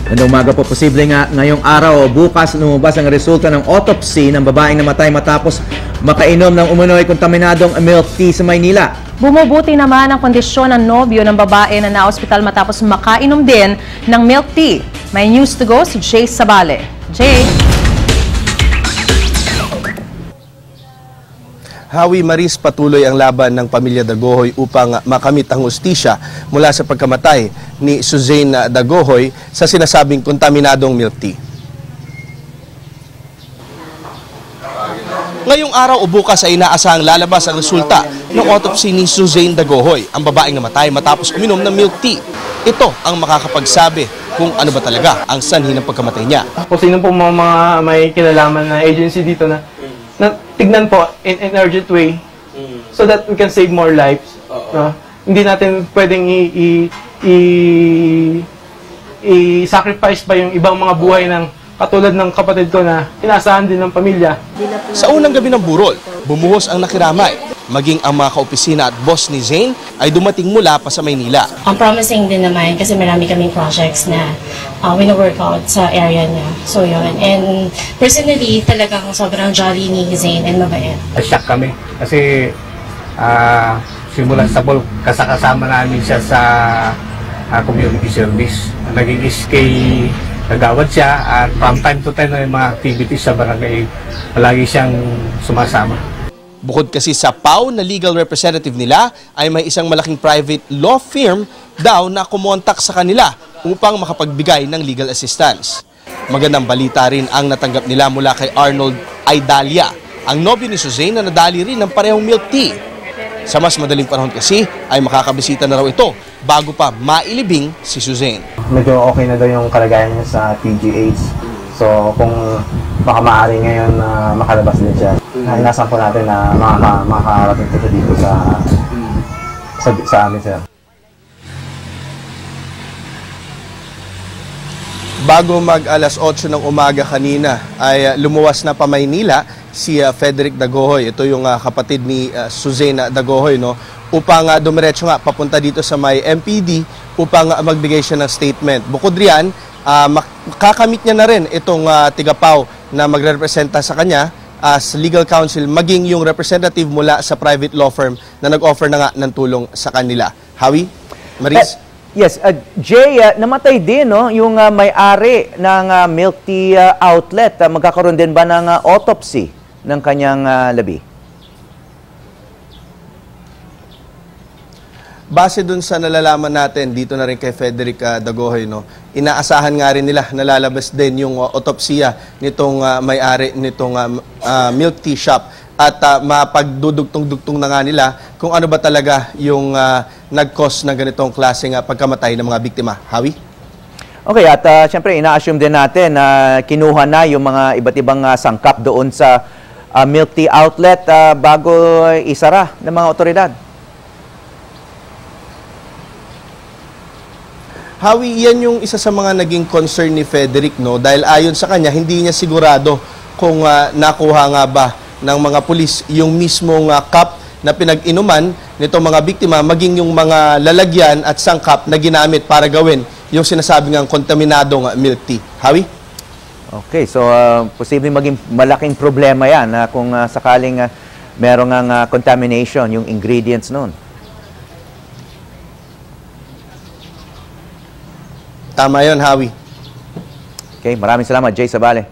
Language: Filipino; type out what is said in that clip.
Ngayong umaga po, posible nga ngayong araw o bukas lumabas ang resulta ng autopsy ng babaeng namatay matapos makainom ng umunoy kontaminadong milk tea sa Maynila. Bumubuti naman ang kondisyon ng nobyo ng babae na na-ospital matapos makainom din ng milk tea. May news to go si Jay Sabale. Jay? Hawi Maris, patuloy ang laban ng pamilya Dagohoy upang makamit ang hustisya mula sa pagkamatay ni Suzanne Dagohoy sa sinasabing kontaminadong milk tea. Ngayong araw o bukas ay inaasahang lalabas ang resulta ng autopsy ni Suzanne Dagohoy, ang babaeng namatay matapos uminom ng milk tea. Ito ang makakapagsabi kung ano ba talaga ang sanhi ng pagkamatay niya. Kung sino po mga may kinalaman na agency dito na tignan po in an urgent way so that we can save more lives. Hindi natin pwedeng i-sacrifice pa yung ibang mga buhay ng katulad ng kapatid ko na inaasahan din ng pamilya. Sa unang gabi ng burol, bumuhos ang nakiramay. Maging ang mga kaopisina at boss ni Zane ay dumating mula pa sa Maynila. Ang promising din naman kasi marami kaming projects na wino-work out sa area niya. So yun. And personally, talagang sobrang jolly ni Zane and mabait. Shock kami kasi simula sa bulk, kasama namin siya sa community service. Naging SK nagawad siya at from time to time na mga activities sa barangay, palagi siyang sumasama. Bukod kasi sa PAW na legal representative nila, ay may isang malaking private law firm daw na kumontak sa kanila upang makapagbigay ng legal assistance. Magandang balita rin ang natanggap nila mula kay Arnold Aidalia, ang nobyo ni Suzanne na nadali rin ng parehong milk tea. Sa mas madaling panahon kasi ay makakabisita na raw ito bago pa mailibing si Suzanne. Medyo okay na daw yung kalagayan niya sa TGH. So kung baka maaari ngayon na makalabas din siya, inasahan po natin na makakarating po siya dito sa amin, sir. Bago mag alas 8 ng umaga kanina ay lumuwas na pa Maynila si Frederick Dagohoy. Ito yung kapatid ni Suzanne Dagohoy, no? Upang dumiretso nga papunta dito sa may MPD upang magbigay siya ng statement. Bukod riyan, makakamit niya na rin itong tigapaw na magre-representa sa kanya as legal counsel, maging yung representative mula sa private law firm na nag-offer na nga ng tulong sa kanila. Hawi? Maris? Yes, Jay, namatay din no, yung may-ari ng milk tea outlet. Magkakaroon din ba ng autopsy ng kanyang labi? Base dun sa nalalaman natin, dito na rin kay Frederick Dagohoy, no, inaasahan nga rin nila na lalabas din yung autopsiya nitong may-ari nitong milk tea shop at mapagdudugtong-dugtong na nga nila kung ano ba talaga yung nag-cause ng ganitong klaseng pagkamatay ng mga biktima. Hawi? Okay, at syempre ina-assume din natin na kinuha na yung mga iba't ibang sangkap doon sa milk tea outlet bago isara ng mga otoridad. Hawi, yan yung isa sa mga naging concern ni Frederick, no? Dahil ayon sa kanya, hindi niya sigurado kung nakuha nga ba ng mga pulis yung mismong cup na pinag-inuman nitong mga biktima, maging yung mga lalagyan at sangkap na ginamit para gawin yung sinasabi ng kontaminadong milk tea. Hawi? Okay, so posibleng maging malaking problema yan kung sakaling merong contamination yung ingredients noon. Tama yun, Hawi. Okay, maraming salamat, Jay Sabale.